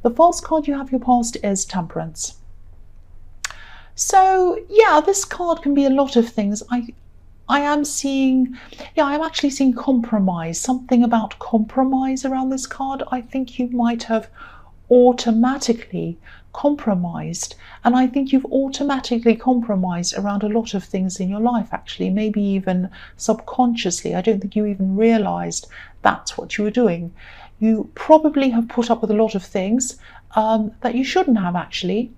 The false card you have your past is Temperance. So yeah, this card can be a lot of things. I am seeing, yeah, I'm actually seeing compromise, something about compromise around this card. I think you might have automatically compromised, and I think you've automatically compromised around a lot of things in your life, actually, maybe even subconsciously. I don't think you even realized that's what you were doing. You probably have put up with a lot of things that you shouldn't have, actually.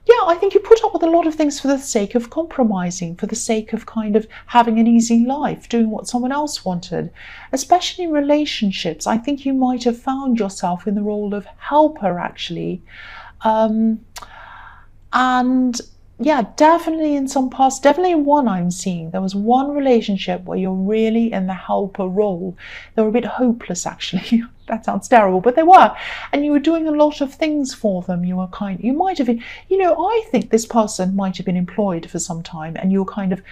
Yeah, I think you put up with a lot of things for the sake of compromising, for the sake of kind of having an easy life, doing what someone else wanted, especially in relationships. I think you might have found yourself in the role of helper, actually. And yeah, definitely in some past, definitely in one I'm seeing, there was one relationship where you're really in the helper role. They were a bit hopeless, actually. That sounds terrible, but they were. And you were doing a lot of things for them. You might have been, I think this person might have been employed for some time, and you were kind of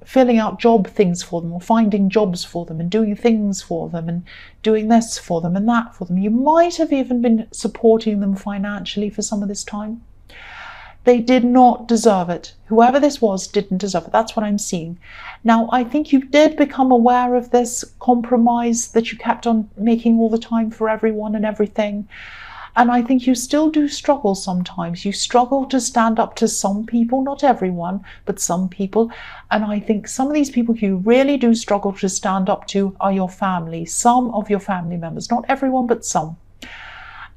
filling out job things for them, or finding jobs for them, and doing things for them, and doing this for them and that for them. You might have even been supporting them financially for some of this time. They did not deserve it. Whoever this was didn't deserve it. That's what I'm seeing. Now, I think you did become aware of this compromise that you kept on making all the time for everyone and everything. And I think you still do struggle sometimes. You struggle to stand up to some people, not everyone, but some people. And I think some of these people you really do struggle to stand up to are your family, some of your family members, not everyone, but some.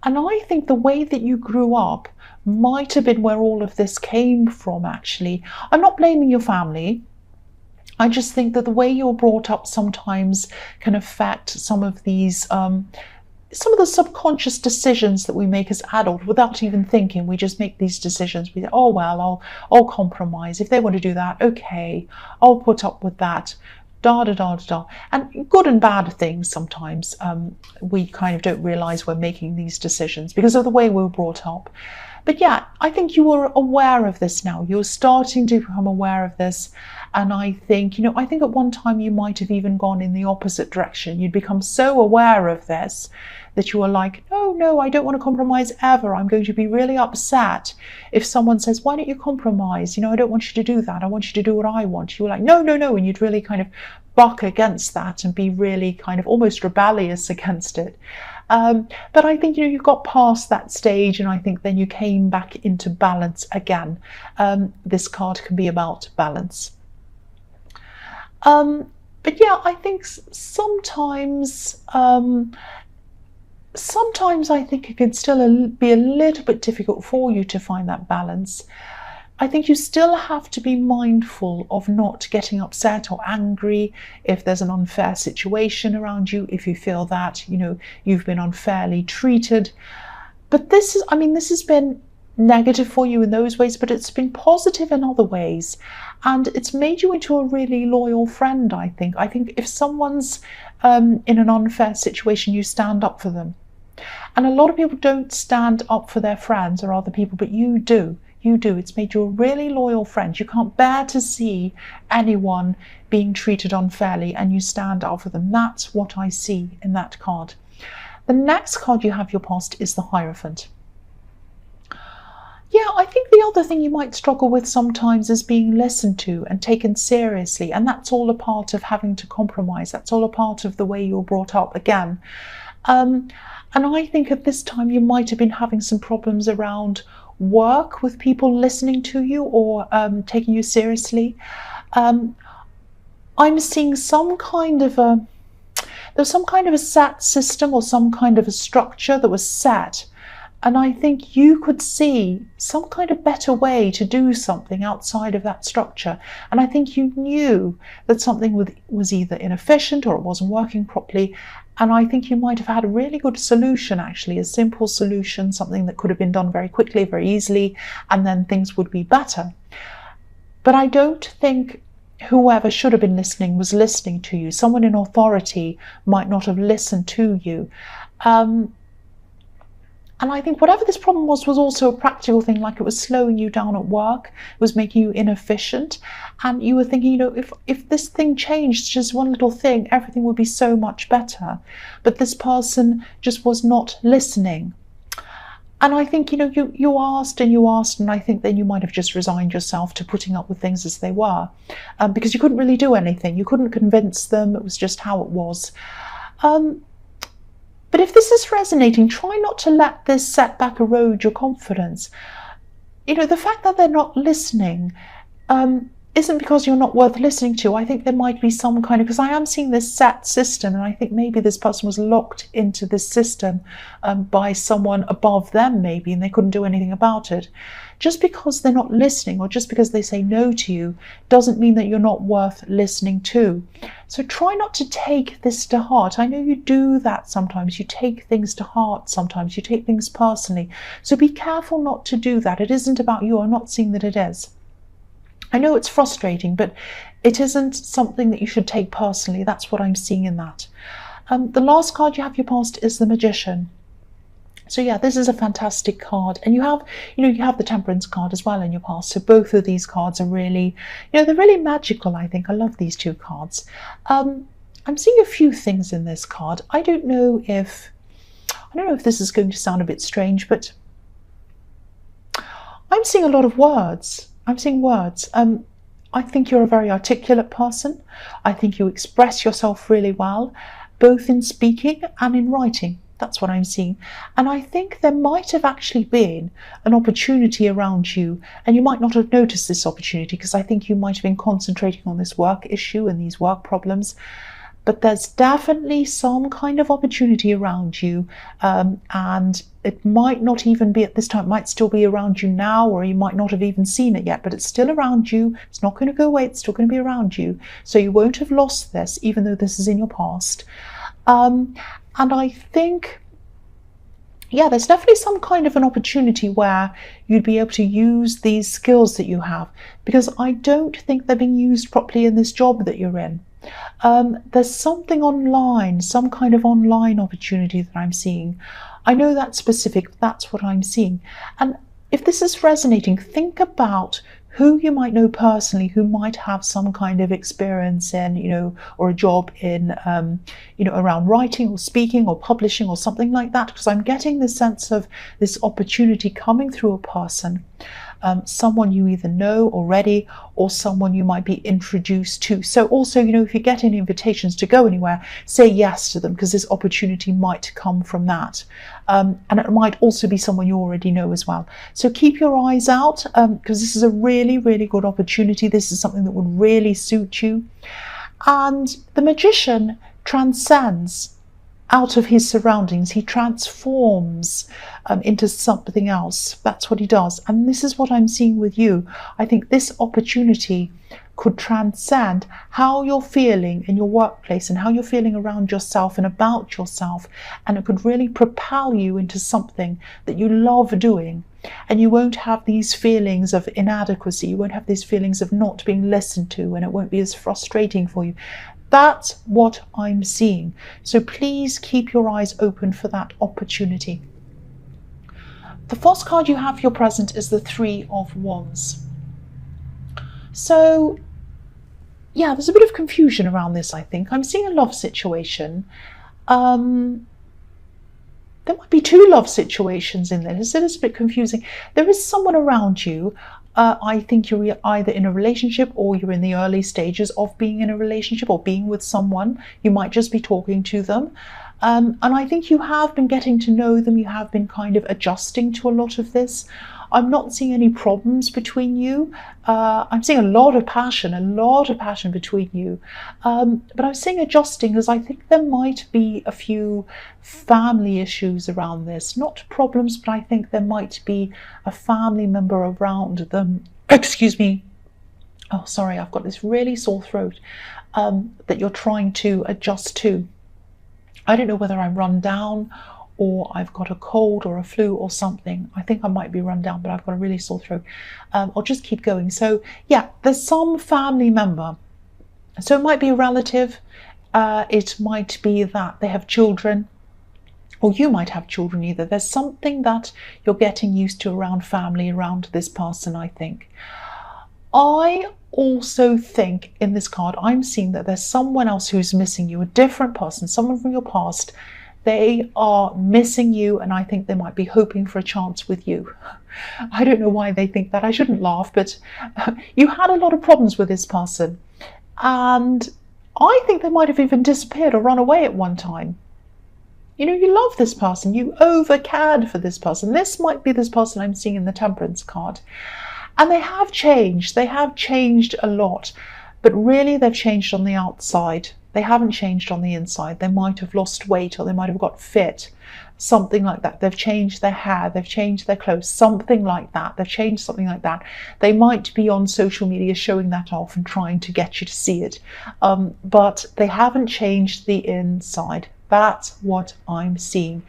And I think the way that you grew up might have been where all of this came from, actually. I'm not blaming your family. I just think that the way you're brought up sometimes can affect some of these, some of the subconscious decisions that we make as adults without even thinking. We just make these decisions. We say, oh, well, I'll compromise. If they want to do that, okay, I'll put up with that. And good and bad things sometimes. We kind of don't realize we're making these decisions because of the way we were brought up. But yeah, I think you are aware of this now. You're starting to become aware of this. And I think, I think at one time you might have even gone in the opposite direction. You'd become so aware of this that you were like, no, I don't want to compromise ever. I'm going to be really upset if someone says, why don't you compromise? I don't want you to do that. I want you to do what I want. You were like, no. And you'd really kind of buck against that and be really kind of almost rebellious against it. But I think, you got past that stage, and I think then you came back into balance again. This card can be about balance. But yeah, I think sometimes I think it can still be a little bit difficult for you to find that balance. I think you still have to be mindful of not getting upset or angry if there's an unfair situation around you, if you feel that, you've been unfairly treated. But this has been negative for you in those ways, but it's been positive in other ways. And it's made you into a really loyal friend, I think. I think if someone's in an unfair situation, you stand up for them. And a lot of people don't stand up for their friends or other people, but you do. You do. It's made you a really loyal friend. You can't bear to see anyone being treated unfairly, and you stand up for them. That's what I see in that card. The next card you have your past is the Hierophant. Yeah, I think the other thing you might struggle with sometimes is being listened to and taken seriously. And that's all a part of having to compromise. That's all a part of the way you're brought up again. And I think at this time you might have been having some problems around work with people listening to you or taking you seriously. I'm seeing there's some kind of a set system or some kind of a structure that was set. And I think you could see some kind of better way to do something outside of that structure. And I think you knew that something was either inefficient or it wasn't working properly. And I think you might have had a really good solution, actually, a simple solution, something that could have been done very quickly, very easily, and then things would be better. But I don't think whoever should have been listening was listening to you. Someone in authority might not have listened to you. And And I think whatever this problem was also a practical thing, like it was slowing you down at work, it was making you inefficient. And you were thinking, if this thing changed, just one little thing, everything would be so much better. But this person just was not listening. And I think, you asked and you asked, and I think then you might have just resigned yourself to putting up with things as they were, because you couldn't really do anything. You couldn't convince them. It was just how it was. But if this is resonating, try not to let this setback erode your confidence. The fact that they're not listening isn't because you're not worth listening to. I think there might be some kind of, because I am seeing this set system, and I think maybe this person was locked into this system by someone above them maybe, and they couldn't do anything about it. Just because they're not listening, or just because they say no to you, doesn't mean that you're not worth listening to. So try not to take this to heart. I know you do that sometimes. You take things to heart sometimes. You take things personally. So be careful not to do that. It isn't about you. I'm not seeing that it is. I know it's frustrating, but it isn't something that you should take personally. That's what I'm seeing in that. The last card you have your past is the Magician. So yeah, this is a fantastic card. And you have the Temperance card as well in your past. So both of these cards are really, they're really magical, I think. I love these two cards. I'm seeing a few things in this card. I don't know if this is going to sound a bit strange, but I'm seeing a lot of words. I'm seeing words. I think you're a very articulate person. I think you express yourself really well, both in speaking and in writing. That's what I'm seeing. And I think there might have actually been an opportunity around you, and you might not have noticed this opportunity because I think you might have been concentrating on this work issue and these work problems. But there's definitely some kind of opportunity around you, and it might not even be at this time. It might still be around you now, or you might not have even seen it yet, but it's still around you. It's not going to go away. It's still going to be around you. So you won't have lost this, even though this is in your past. And I think, yeah, there's definitely some kind of an opportunity where you'd be able to use these skills that you have, because I don't think they're being used properly in this job that you're in. There's something online, some kind of online opportunity that I'm seeing. I know that's specific, but that's what I'm seeing. And if this is resonating, think about who you might know personally who might have some kind of experience in, or a job in, around writing or speaking or publishing or something like that, because I'm getting the sense of this opportunity coming through a person. Someone you either know already or someone you might be introduced to. So also, if you get any invitations to go anywhere, say yes to them, because this opportunity might come from that. And it might also be someone you already know as well. So keep your eyes out, because this is a really, really good opportunity. This is something that would really suit you. And the Magician transcends out of his surroundings. He transforms into something else. That's what he does. And this is what I'm seeing with you. I think this opportunity could transcend how you're feeling in your workplace and how you're feeling around yourself and about yourself. And it could really propel you into something that you love doing. And you won't have these feelings of inadequacy. You won't have these feelings of not being listened to, and it won't be as frustrating for you. That's what I'm seeing. So please keep your eyes open for that opportunity. The first card you have for your present is the Three of Wands. So, yeah, there's a bit of confusion around this, I think. I'm seeing a love situation. There might be two love situations in there. It's a little bit confusing. There is someone around you. I think you're either in a relationship or you're in the early stages of being in a relationship or being with someone. You might just be talking to them. And I think you have been getting to know them. You have been kind of adjusting to a lot of this. I'm not seeing any problems between you. I'm seeing a lot of passion between you. But I'm seeing adjusting, because I think there might be a few family issues around this. Not problems, but I think there might be a family member around them. Excuse me. Oh, sorry, I've got this really sore throat that you're trying to adjust to. I don't know whether I'm run down or I've got a cold or a flu or something. I think I might be run down, but I've got a really sore throat. I'll just keep going. So yeah, there's some family member. So it might be a relative. It might be that they have children, or you might have children either. There's something that you're getting used to around family, around this person, I think. I also think in this card, I'm seeing that there's someone else who's missing you, a different person, someone from your past. They are missing you, and I think they might be hoping for a chance with you. I don't know why they think that. I shouldn't laugh, but you had a lot of problems with this person. And I think they might have even disappeared or run away at one time. You know, you love this person, you over-cared for this person. This might be this person I'm seeing in the Temperance card. And they have changed a lot, but really they've changed on the outside. They haven't changed on the inside. They might have lost weight, or they might have got fit, something like that. They've changed their hair, they've changed their clothes, something like that. They've changed something like that. They might be on social media showing that off and trying to get you to see it, but they haven't changed the inside. That's what I'm seeing.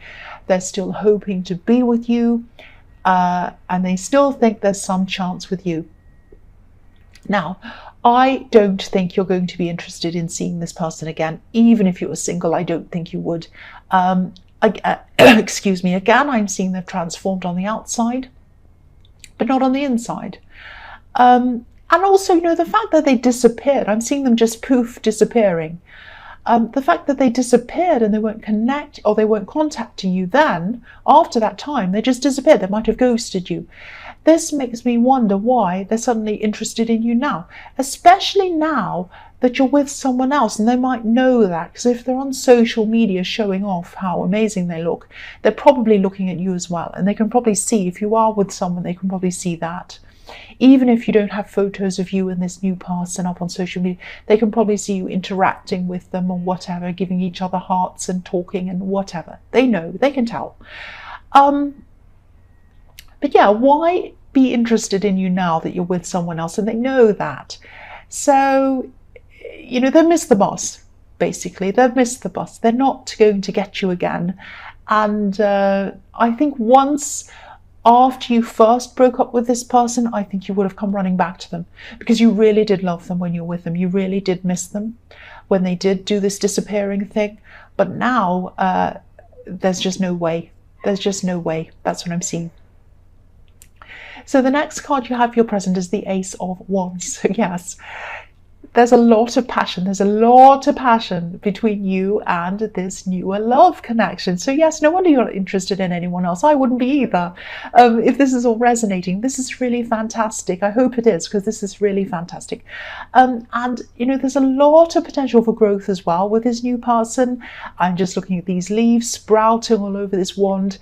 They're still hoping to be with you, and they still think there's some chance with you. Now, I don't think you're going to be interested in seeing this person again. Even if you were single, I don't think you would. Excuse me, again, I'm seeing they've transformed on the outside, but not on the inside. And also, you know, the fact that they disappeared, I'm seeing them just poof, disappearing. The fact that they disappeared and they weren't they weren't contacting you then, after that time, they just disappeared. They might have ghosted you. This makes me wonder why they're suddenly interested in you now, especially now that you're with someone else, and they might know that, because if they're on social media showing off how amazing they look, they're probably looking at you as well, and they can probably see, if you are with someone, they can probably see that. Even if you don't have photos of you and this new person up on social media, they can probably see you interacting with them or whatever, giving each other hearts and talking and whatever. They know, they can tell. But yeah, why be interested in you now that you're with someone else? And they know that. So, you know, they've missed the bus, basically. They've missed the bus. They're not going to get you again. And I think once, after you first broke up with this person, I think you would have come running back to them, because you really did love them when you were with them. You really did miss them when they did do this disappearing thing. But now there's just no way. There's just no way. That's what I'm seeing. So the next card you have for your present is the Ace of Wands. So yes, there's a lot of passion. There's a lot of passion between you and this newer love connection. So yes, no wonder you're not interested in anyone else. I wouldn't be either. If this is all resonating, this is really fantastic. I hope it is, because this is really fantastic. And you know, there's a lot of potential for growth as well with this new person. I'm just looking at these leaves sprouting all over this wand.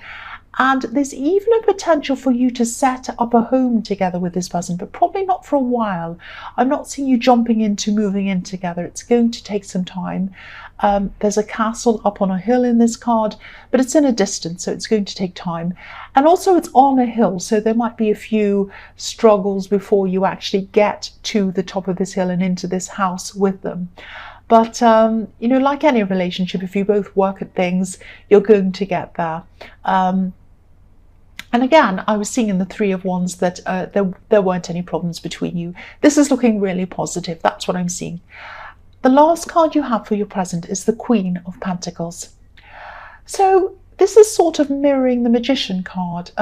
And there's even a potential for you to set up a home together with this person, but probably not for a while. I'm not seeing you jumping into moving in together. It's going to take some time. There's a castle up on a hill in this card, but it's in a distance, so it's going to take time. And also it's on a hill, so there might be a few struggles before you actually get to the top of this hill and into this house with them. But, you know, like any relationship, if you both work at things, you're going to get there. And again, I was seeing in the Three of Wands that there weren't any problems between you. This is looking really positive. That's what I'm seeing. The last card you have for your present is the Queen of Pentacles. So this is sort of mirroring the Magician card.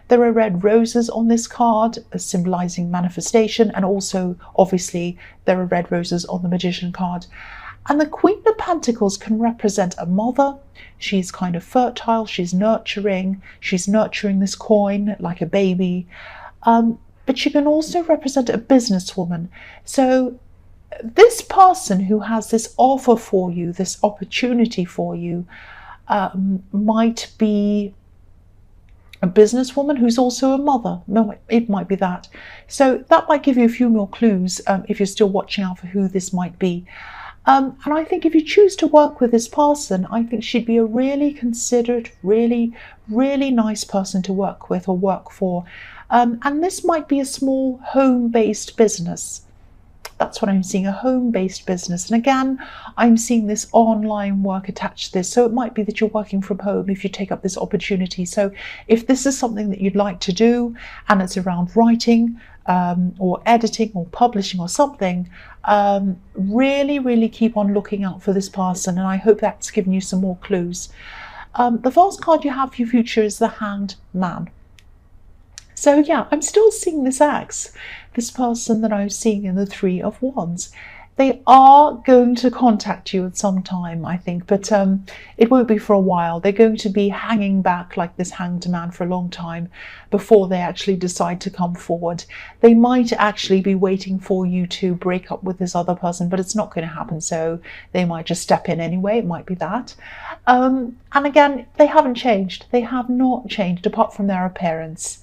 There are red roses on this card, symbolizing manifestation, and also, obviously, there are red roses on the Magician card. And the Queen of Pentacles can represent a mother. She's kind of fertile, she's nurturing this coin like a baby. But she can also represent a businesswoman. So this person who has this offer for you, this opportunity for you, might be a businesswoman who's also a mother. It might be that. So that might give you a few more clues if you're still watching out for who this might be. And I think if you choose to work with this person, I think she'd be a really considerate, really, really nice person to work with or work for. And this might be a small home-based business. That's what I'm seeing, a home-based business. And again, I'm seeing this online work attached to this. So it might be that you're working from home if you take up this opportunity. So if this is something that you'd like to do, and it's around writing or editing or publishing or something, really, really keep on looking out for this person. And I hope that's given you some more clues. The last card you have for your future is the Hanged Man. So yeah, I'm still seeing this ex, this person that I'm seeing in the Three of Wands. They are going to contact you at some time, I think, but it won't be for a while. They're going to be hanging back like this hanged man for a long time before they actually decide to come forward. They might actually be waiting for you to break up with this other person, but it's not going to happen, so they might just step in anyway. It might be that. And again, they haven't changed. They have not changed apart from their appearance.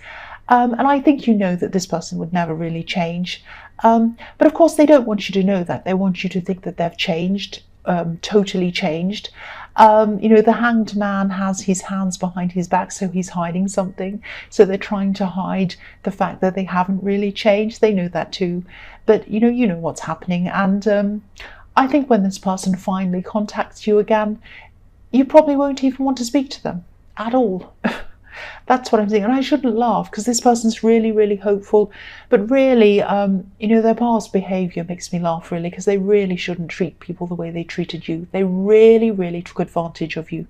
And I think you know that this person would never really change. But of course, they don't want you to know that. They want you to think that they've changed, totally changed. The Hanged Man has his hands behind his back, so he's hiding something. So they're trying to hide the fact that they haven't really changed. They know that too. But you know what's happening. And I think when this person finally contacts you again, you probably won't even want to speak to them at all. That's what I'm saying. And I shouldn't laugh because this person's really, really hopeful. But really, their past behaviour makes me laugh, really, because they really shouldn't treat people the way they treated you. They really, really took advantage of you.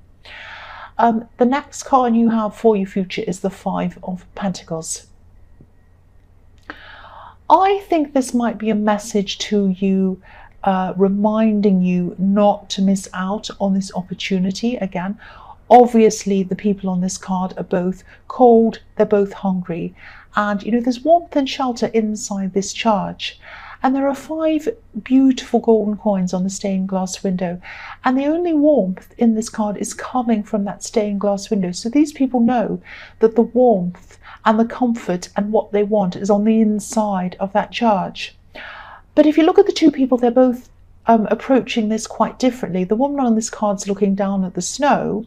The next card you have for your future is the Five of Pentacles. I think this might be a message to you, reminding you not to miss out on this opportunity again. Obviously, the people on this card are both cold, they're both hungry, and there's warmth and shelter inside this charge. And there are 5 beautiful golden coins on the stained glass window, and the only warmth in this card is coming from that stained glass window. So these people know that the warmth and the comfort and what they want is on the inside of that charge. But if you look at the two people, they're both approaching this quite differently. The woman on this card's looking down at the snow,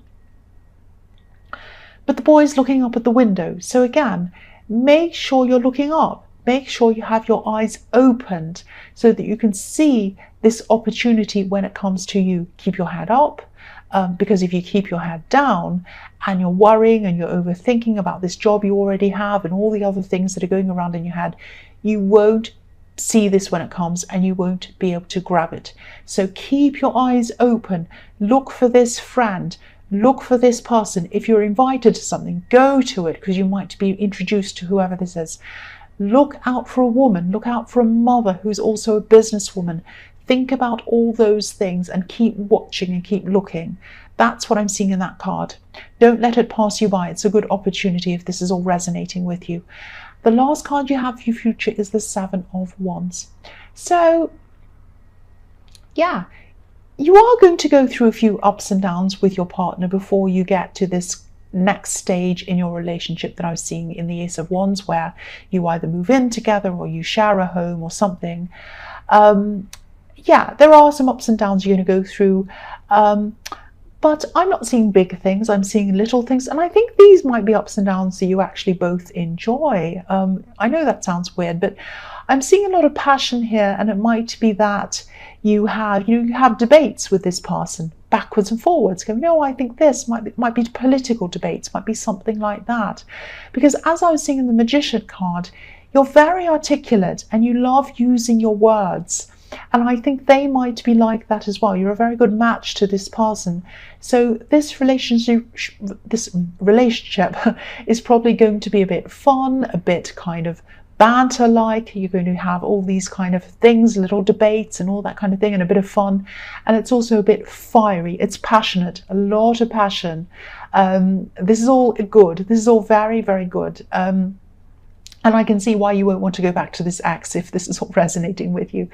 but the boy's looking up at the window. So again, make sure you're looking up. Make sure you have your eyes opened so that you can see this opportunity when it comes to you. Keep your head up, because if you keep your head down and you're worrying and you're overthinking about this job you already have and all the other things that are going around in your head, you won't see this when it comes and you won't be able to grab it. So keep your eyes open. Look for this friend. Look for this person. If you're invited to something, go to it because you might be introduced to whoever this is. Look out for a woman. Look out for a mother who's also a businesswoman. Think about all those things and keep watching and keep looking. That's what I'm seeing in that card. Don't let it pass you by. It's a good opportunity if this is all resonating with you. The last card you have for your future is the Seven of Wands. So, yeah, you are going to go through a few ups and downs with your partner before you get to this next stage in your relationship that I was seeing in the Ace of Wands, where you either move in together or you share a home or something. Yeah, there are some ups and downs you're going to go through, but I'm not seeing big things. I'm seeing little things, and I think these might be ups and downs that you actually both enjoy. I know that sounds weird, but I'm seeing a lot of passion here, and it might be that you have debates with this person backwards and forwards, going, no, I think this might be political debates, might be something like that. Because as I was seeing in the Magician card, you're very articulate and you love using your words. And I think they might be like that as well. You're a very good match to this person. So this relationship is probably going to be a bit fun, a bit kind of banter-like. You're going to have all these kind of things, little debates and all that kind of thing, and a bit of fun. And it's also a bit fiery. It's passionate, a lot of passion. This is all good. This is all very, very good. And I can see why you won't want to go back to this ex if this is all resonating with you.